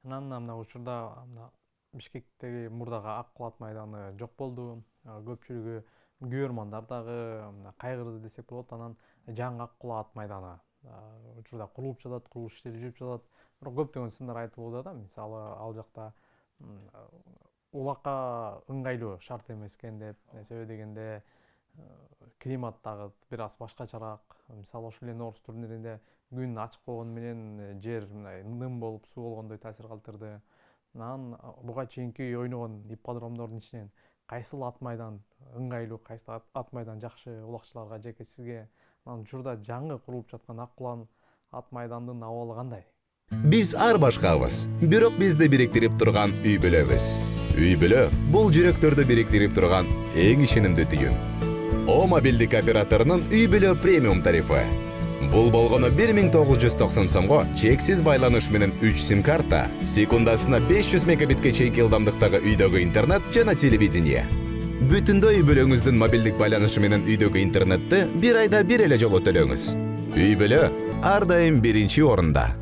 Анан мына учурда Бишкектеги мурдагы ак кулат майданы жок болду. Көпчүлүгү күйөрмандар дагы кайгырды десек болот. Анан жаңы ак кулат майданы учурда курулуп жатат, курулуш иштери жүрүп жатат. Бирок көптөгөн сындар айтылууда да. Мисалы ал жакта улакка ыңгайлуу шарт эмес экен деп. Себеби дегенде климат дагы бир аз башкачараак. Мисалы ошол эле Норус турниринде күн ачык болгону менен жер мындай ным болуп суу болгондой таасир калтырды. Анан буга чейинки ойногон ипподромдордун ичинен кайсыл ат майдан ыңгайлуу, кайсыл ат майдан жакшы улакчыларга жеке сизге? Анан учурда жаңы курулуп жаткан ак кулан ат майдандын абалы кандай? Биз ар башкабыз, бирок бизди бириктирип турган үй бүлөбүз. Үй бүлө бул жүрөктөрдү бириктирип турган эң ишенимдүү түйүн. О мобилдик операторунун үй бүлө премиум тарифы. Бул болгону 1990 сомго чексиз байланыш менен 3 сим-карта, секундасына 500 мегабитке чейинки ылдамдыктагы үйдөгү интернет жана телевидение. Бүтүндөй үй бүлөңүздүн мобилдик байланышы менен үйдөгү интернетти бир айда бир эле жолу төлөңүз. Үй бүлө ар дайым биринчи орунда.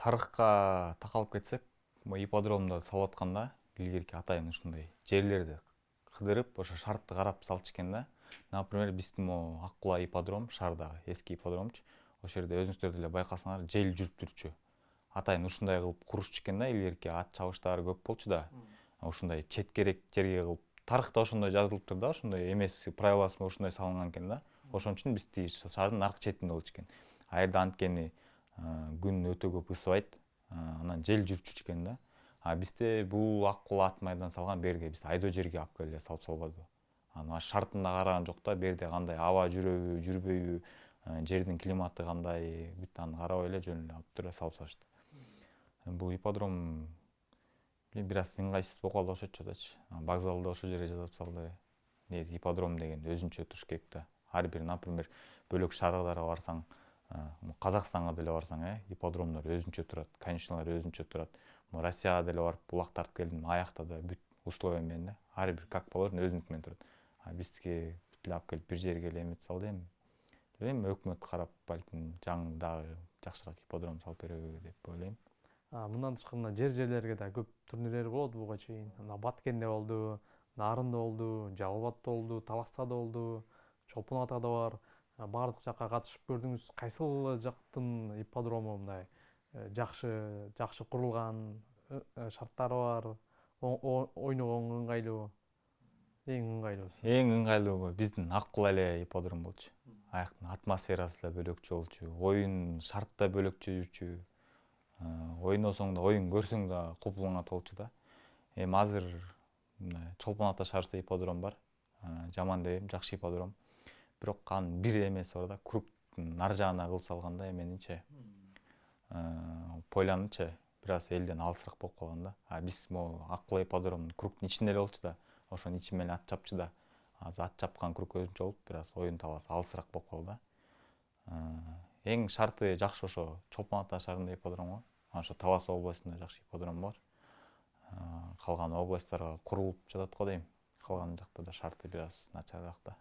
Тарыхка такалып кетсек, ипподромдо салып атканда илгерки атайын ушундай жерлерди кыдырып, ошо шартты карап салчу экен да. Например, биздин Аккула ипподром, шаардагы эски ипподромчу. Ошол жерде өзүңүздөр деле байкасаңар, жел жүрүп турчу. Атайын ушундай кылып курушчу экен да, илгерки ат чабыштары көп болчу да. Ушундай четкерек жерге кылып, тарыхта ошондой жазылыптыр да, ошондой эмес правиласы менен ошондой салынган экен да. Ошон үчүн биз тиги шаардын аркы четинде болчу экен. Айрда анткени күн өтө көп ысыбайт, анан жел жүрчү экен да. Бизде бул Аккула ат майдан салган берге биз айдоо жерге алып келе салып салбадыбы. Анан шартында караган жок да, берде кандай аба жүрөбү, жүрбөйбү, жердин климаты кандай, бүт аны карабай эле жөн эле алып туруп салып салышты. Бул ипподром бир аз ыңгайсыз болуп калды окшойт атачы. Вокзалда ошол жерге жасап салды. Негизи ипподром деген өзүнчө туруш керек да. Ар бир, например, бөлөк шаарга барсаң, Казакстанга деле барсаң, ипподромдор өзүнчө турат, конюшнялар өзүнчө турат. Россияга деле барып булак тартып келдим, аякта да бүт условия менен да. Ар бир как положено өзүнүкү менен турат. Бизге бүт эле алып келип бир жерге эле эметип салды эми. Билбейм, өкмөт карап балким жаңы дагы жакшыраак ипподром салып береби деп ойлойм. Мындан тышкары жерлерге да көп турнирлер болот буга чейин. Баткенде болду, Нарында болду, Жалал Абадта болду, Таласта да болду, Чолпон Атада бар. Бардык жакка катышып көрдүңүз. Кайсыл жактын ипподрому мындай жакшы курулган, шарттары бар, ойногонго ыңгайлуу? Эң ыңгайлуусу? Эң ыңгайлуу биздин Аккула эле ипподром болчу. Аяктын атмосферасы да бөлөкчө болчу, оюн шарт да бөлөкчө жүрчү. Ойносоң да, оюн көрсөң да купулуңа толчу да. Эми азыр Чолпон Ата шаарында ипподром бар. Жаман дебейм, жакшы ипподром. Бирок анын бир эмеси бар да, кругтун нар жагына кылып салганда эменичи, пойланычы бир аз элден алысыраак болуп калган да. Биз Аккула ипподромунун кругтун ичинде эле болчу да. Ошонун ичи менен ат чапчу да. Азыр ат чапкан круг өзүнчө болуп, бир аз оюн талаасы алысыраак болуп калды да. Эң шарты жакшы ошо Чолпон Ата шаарында ипподром бар. Ошо Талас областында жакшы ипподром бар. Калган областтарга курулуп жатат го дейм. Калган жакта да шарты бир аз начарыраак да.